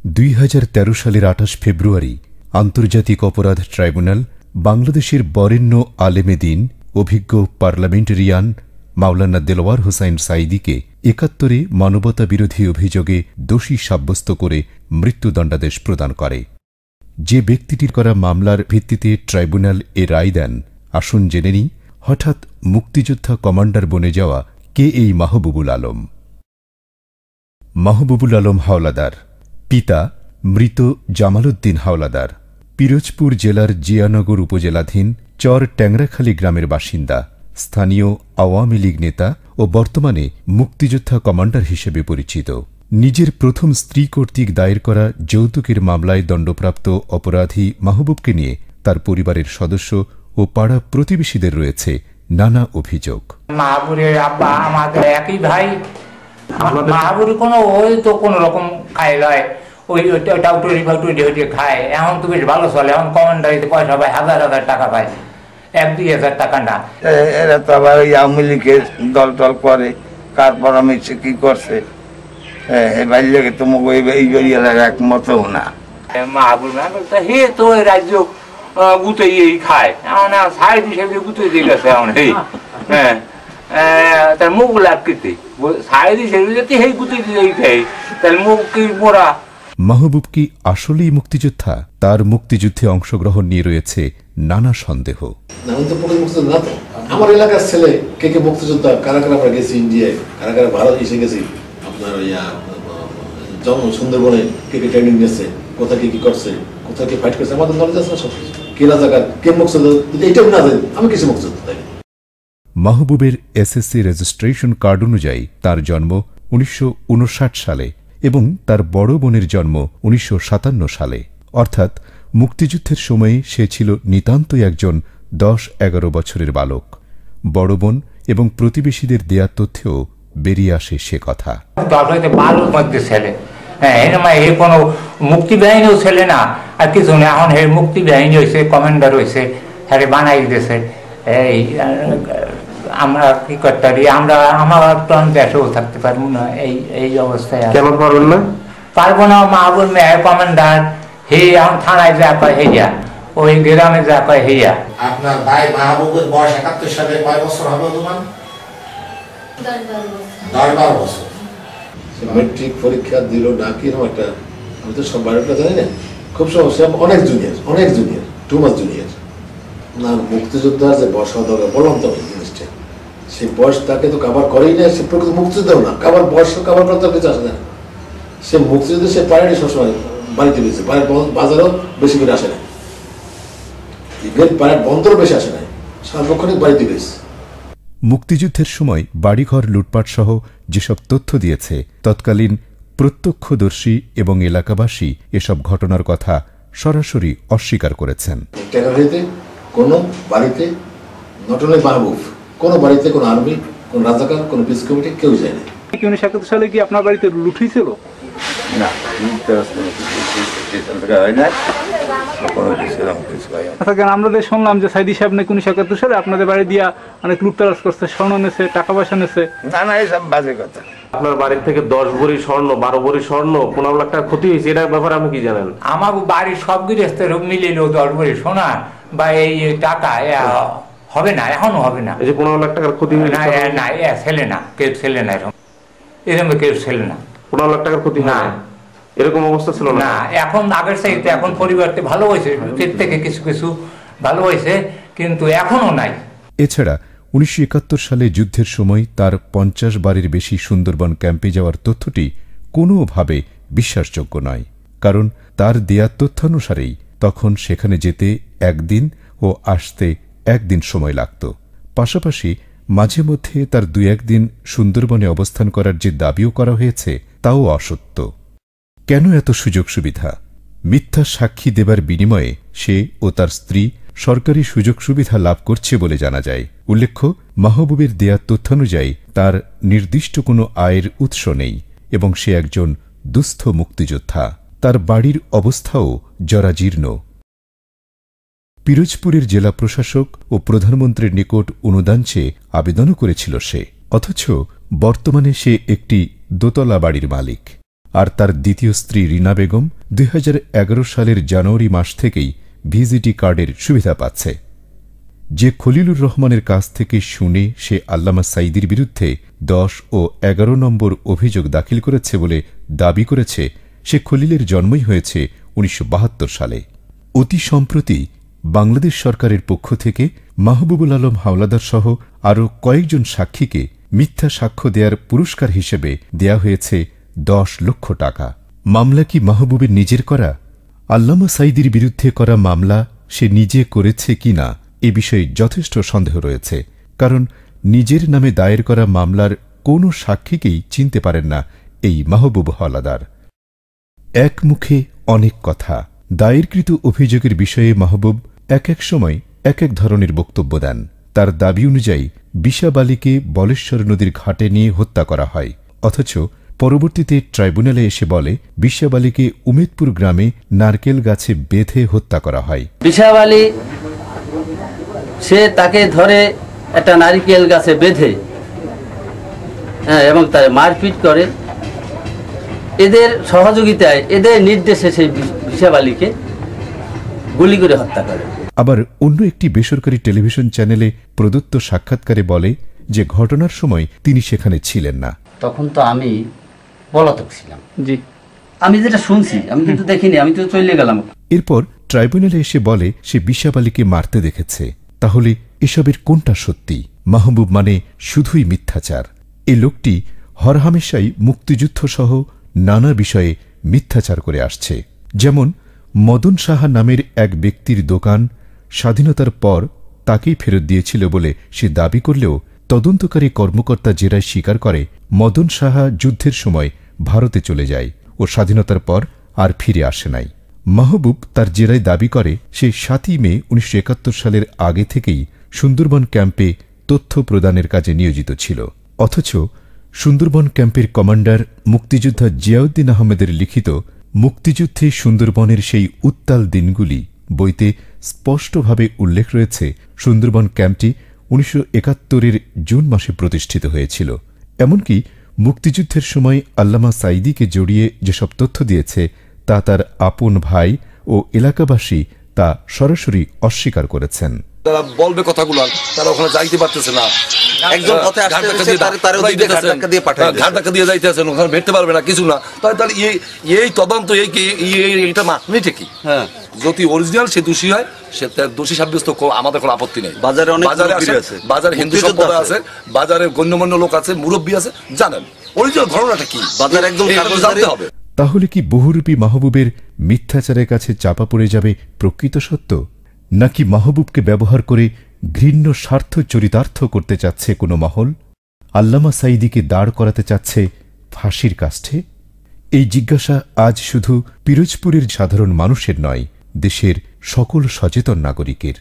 2013 সালের 28 ফেব্রুয়ারি আন্তর্জাতিক অপরাধ ট্রাইব্যুনাল বাংলাদেশের বরেণ্য আলেমে দ্বীন অভিজ্ঞ পার্লামেন্টেরিয়ান মাওলানা দেলোয়ার হোসাইন সাঈদীকে 71 মানবতা বিরোধী অভিযোগে দোষী সাব্যস্ত করে মৃত্যুদণ্ডাদেশ প্রদান করে। যে ব্যক্তিটির করা মামলার ভিত্তিতে ট্রাইব্যুনাল এ রায় দেন, আসুন জেনে নিই হঠাৎ মুক্তিযোদ্ধা কমান্ডার বনে যাওয়া কে এই মাহবুবুল আলম। মাহবুবুল আলম হাওলাদার, পিতা মৃত জামাল উদ্দিন হাওলাদার, পিরোজপুর জেলার জিয়ানগর উপজেলাধীন চর ট্যাংরাখালী গ্রামের বাসিন্দা, স্থানীয় আওয়ামী লীগ নেতা ও বর্তমানে মুক্তিযোদ্ধা কমান্ডার হিসেবে পরিচিত। নিজের প্রথম স্ত্রী কর্তৃক দায়ের করা যৌতুকের মামলায় দণ্ডপ্রাপ্ত অপরাধী মাহবুবকে নিয়ে তার পরিবারের সদস্য ও পাড়া প্রতিবেশীদের রয়েছে নানা অভিযোগ। মাহবুবের আব্বা আমাদের একই ভাই। মাহবুব কোনো রকম খায় লয়, ওই খায়। এখন তো বেশ ভালো চলে, এখন কমান্ডারিতে পয়সা পায়, হাজার হাজার টাকা পায়, 1-2 হাজার টাকা না। এরা তো আবার ওই আওয়ামী লীগের দল টল করে, কার পরামর্শে কি করছে বাইরে তোমাকে এই একমত না। মাহবুব হে তো রাজ্য গুতে খায়, এখন সাইড হিসেবে গুতে দিয়ে গেছে। এখন হ্যাঁ তার মুখ লাগতে সাইড হিসেবে যদি সেই গুতে দিয়ে খাই, তাহলে মুখ কি মোড়া। মাহবুব কি আসলেই মুক্তিযোদ্ধা? তার মুক্তিযুদ্ধে অংশগ্রহণ নিয়ে রয়েছে নানা সন্দেহ। আমার এলাকার ছেলে কে কে মুক্তিযোদ্ধা, কারা কারা আমরা গেছি ইন্ডিয়ায়, কারা কারা ভারত এসে গেছি, আপনার সুন্দরবনে কে কে ট্রেনিং নিয়েছে, কোথায় কি কি করছে, কোথায় কি ফাইট করছে, আমাদের নলেজ আছে না সব কিছু। কে রাজাকার, কে মুক্তিযোদ্ধা, এইটাও না জানি আমি কিছু মুক্তিযোদ্ধা। মাহবুবের এসএসসি রেজিস্ট্রেশন কার্ড অনুযায়ী তার জন্ম 1959 সালে এবং তার বড় বোনের জন্ম 1957 সালে, অর্থাৎ মুক্তিযুদ্ধের সময়ে সে ছিল নিতান্তই একজন 10-11 বছরের বালক। বড় বোন এবং প্রতিবেশীদের দেয়া তথ্যেও বেরিয়ে আসে সে কথা। বালুর মধ্যে ছেলে, হ্যাঁ কোনো মুক্তি বাহিনীও ছেলে না, আর কিছু না। এখন হে মুক্তি বাহিনী হয়েছে, কমান্ডার হয়েছে, হ্যাঁ বানাই দিয়েছে। এই আমরা কি করতে পারি, আমরা আমার দেশেও থাকতে পারবো না এই অবস্থায়। কেমন পারবেন না? পারবো না। মাহবুব মেয়ের কমান্ডার, হে এখন থানায় যা কয় হেয়া, ওই গ্রামে যা কয় হেয়া। আপনার ভাই মাহবুবের বয়স 71 সালে কয় বছর হবে? তোমার 10-12 বছর। মেট্রিক পরীক্ষা দিল না কি একটা, আমি তো সব বায়োটা জানি না, খুব সমস্যা। অনেক জুনিয়র 2 মাস জুনিয়র না। মুক্তিযোদ্ধা যে বয়স হওয়া দরকার, বললাম তো জিনিসটা, সেই বয়স তাকে তো কাভার করেই না। সে প্রকৃত মুক্তিযোদ্ধাও না, কাভার বয়স কাভার করতে কিছু আসে না। সে মুক্তিযুদ্ধ সে পারেনি সবসময় বাড়িতে বেশি, বাজারেও বেশি করে আসে না, ইভেন পাড়ার বন্দরও বেশি আসে না, সার্বক্ষণিক বাড়িতে বেশি। মুক্তিযুদ্ধের সময় বাড়িঘর লুটপাট সহ যেসব তথ্য দিয়েছে, তৎকালীন প্রত্যক্ষদর্শী এবং এলাকাবাসী এসব ঘটনার কথা সরাসরি অস্বীকার করেছেন। ট্যানারিতে কোনো বাড়িতে নট অনলি মাহবুব, কোনো বাড়িতে কোনো আর্মি, কোনো রাজাকার, কোনো পিস কমিটি কেউ যায় না। 1971 সালে কি আপনার বাড়িতে লুঠি ছিল? না, আমরা শুনলাম যে সাইদি সাহেব নাকি 1971 সালে আপনাদের বাড়ি দিয়া অনেক লুটতরাজ করছে, স্বর্ণ নেছে, টাকা পয়সা নেছে। না না, এইসব বাজে কথা। আপনার বাড়ির থেকে 10 ভরি স্বর্ণ, 12 ভরি স্বর্ণ, 15 লাখ টাকা ক্ষতি হয়েছে, এটার ব্যাপারে আপনি কি জানেন? আমার বাড়ির সব গৃহস্থের মিলিল 10 ভরি সোনা বা এই টাকা হবে না, এখনো হবে না। এই যে 15 লাখ টাকার ক্ষতি হয়েছে না, ছেলে না, কেউ ছেলে না, এরকম কেউ ছেলে না। 15 লাখ টাকার ক্ষতি না, এরকম অবস্থা ছিল না। এখন আগের চাইতে এখন পরিবারটা ভালো হয়েছে, থেকে কিছু কিছু ভালো হয়েছে, কিন্তু এখনো নাই। এছাড়া 1971 সালে যুদ্ধের সময় তার 50 বারের বেশি সুন্দরবন ক্যাম্পে যাওয়ার তথ্যটি কোনোভাবে বিশ্বাসযোগ্য নয়, কারণ তার দেয়া তথ্যানুসারেই তখন সেখানে যেতে 1 দিন ও আসতে 1 দিন সময় লাগত। পাশাপাশি মাঝে মধ্যে তার 2-1 দিন সুন্দরবনে অবস্থান করার যে দাবিও করা হয়েছে, তাও অসত্য। কেন এত সুযোগ সুবিধা? মিথ্যা সাক্ষী দেবার বিনিময়ে সে ও তার স্ত্রী সরকারি সুযোগ সুবিধা লাভ করছে বলে জানা যায়। উল্লেখ্য, মাহবুবের দেয়া তথ্যানুযায়ী তার নির্দিষ্ট কোনো আয়ের উৎস নেই এবং সে একজন দুস্থ মুক্তিযোদ্ধা। তার বাড়ির অবস্থাও জরাজীর্ণ। পিরোজপুরের জেলা প্রশাসক ও প্রধানমন্ত্রীর নিকট অনুদান চেয়ে আবেদনও করেছিল সে, অথচ বর্তমানে সে একটি দোতলা বাড়ির মালিক। আর তার দ্বিতীয় স্ত্রী রিনা বেগম 2011 সালের জানুয়ারি মাস থেকেই ভিজিটি কার্ডের সুবিধা পাচ্ছে। যে খলিলুর রহমানের কাছ থেকে শুনে সে আল্লামা সাঈদীর বিরুদ্ধে 10 ও 11 নম্বর অভিযোগ দাখিল করেছে বলে দাবি করেছে, সে খলিলের জন্মই হয়েছে 1972 সালে। অতি সম্প্রতি বাংলাদেশ সরকারের পক্ষ থেকে মাহবুবুল আলম হাওলাদার সহ আরও কয়েকজন সাক্ষীকে মিথ্যা সাক্ষ্য দেওয়ার পুরস্কার হিসেবে দেয়া হয়েছে 10 লক্ষ টাকা। মামলা কি মাহবুবের নিজের করা? আল্লামা সাঈদীর বিরুদ্ধে করা মামলা সে নিজে করেছে কিনা এ বিষয়ে যথেষ্ট সন্দেহ রয়েছে, কারণ নিজের নামে দায়ের করা মামলার কোনো সাক্ষীকেই চিনতে পারেন না এই মাহবুব হাওলাদার। এক মুখে অনেক কথা। দায়েরকৃত অভিযোগের বিষয়ে মাহবুব এক এক সময় এক এক ধরনের বক্তব্য দেন। তার দাবি অনুযায়ী বিশাবালিকে বলেশ্বর নদীর ঘাটে নিয়ে হত্যা করা হয়, অথচ পরবর্তীতে ট্রাইব্যুনালে এসে বলে বিশাবালিকে উমেদপুর গ্রামে নারকেল গাছে বেঁধে হত্যা করা হয়। বিশাবালি সে তাকে ধরে একটা নারকেল গাছে বেঁধে এবং তার মারপিট করে। এদের সহযোগিতায়, এদের নির্দেশে সেই বিশাবালিকে গুলি করে হত্যা করে। আবার অন্য একটি বেসরকারি টেলিভিশন চ্যানেলে প্রদত্ত সাক্ষাৎকারে বলে যে ঘটনার সময় তিনি সেখানে ছিলেন না। তখন তো আমি পলাতক ছিলাম। জি, আমি যেটা শুনছি, আমি কিন্তু দেখিনি, আমি তো চলে গেলাম। এরপর ট্রাইব্যুনালে এসে বলে সে বিশাবালিকে মারতে দেখেছে। তাহলে এসবের কোনটা সত্যি? মাহবুব মানে শুধুই মিথ্যাচার। এ লোকটি হরহামেশাই মুক্তিযুদ্ধ সহ নানা বিষয়ে মিথ্যাচার করে আসছে। যেমন মদন সাহা নামের এক ব্যক্তির দোকান স্বাধীনতার পর তাকেই ফেরত দিয়েছিল বলে সে দাবি করলেও তদন্তকারী কর্মকর্তা জেরায় স্বীকার করে মদন সাহা যুদ্ধের সময় ভারতে চলে যায় ও স্বাধীনতার পর আর ফিরে আসে নাই। মাহবুব তার জেরায় দাবি করে সে 7ই মে 1971 সালের আগে থেকেই সুন্দরবন ক্যাম্পে তথ্য প্রদানের কাজে নিয়োজিত ছিল, অথচ সুন্দরবন ক্যাম্পের কমান্ডার মুক্তিযোদ্ধা জিয়াউদ্দিন আহমেদের লিখিত মুক্তিযুদ্ধে সুন্দরবনের সেই উত্তাল দিনগুলি বইতে স্পষ্টভাবে উল্লেখ রয়েছে সুন্দরবন ক্যাম্পটি 1971-এর জুন মাসে প্রতিষ্ঠিত হয়েছিল। এমনকি মুক্তিযুদ্ধের সময় আল্লামা সাঈদীকে জড়িয়ে যেসব তথ্য দিয়েছে তা তার আপন ভাই ও এলাকাবাসী তা সরাসরি অস্বীকার করেছেন। তারা বলবে কথাগুলো, তারা ওখানে যাইতে পারতেছে না। একজন পথে আসতে তারে ঘাট ধাক্কা দিয়ে যাইতেছেন, ওখানে ভেটতে পারবে না, কিছু না। তাহলে এই তদন্ত এইটা মানেটা কি? হ্যাঁ, যদি অরিজিনাল সে দোষী হয়, সে দোষী সাব্যস্ত আমাদের কোনো আপত্তি নেই। বাজারে অনেক আছে, বাজারে হিন্দু সম্প্রদায় আছে, বাজারে গণ্যমান্য লোক আছে, মুরব্বী আছে, জানেন অরিজিনাল ঘটনাটা কি, বাজারে একদম জানতে হবে। তাহলে কি বহুরূপী মাহবুবের মিথ্যাচারের কাছে চাপা পড়ে যাবে প্রকৃত সত্য? নাকি মাহবুবকে ব্যবহার করে ঘৃণ্য স্বার্থ চরিতার্থ করতে চাচ্ছে কোনো মহল? আল্লামা সাঈদীকে দাঁড় করাতে চাচ্ছে ফাঁসির কাষ্ঠে? এই জিজ্ঞাসা আজ শুধু পিরোজপুরের সাধারণ মানুষের নয়, দেশের সকল সচেতন নাগরিকের।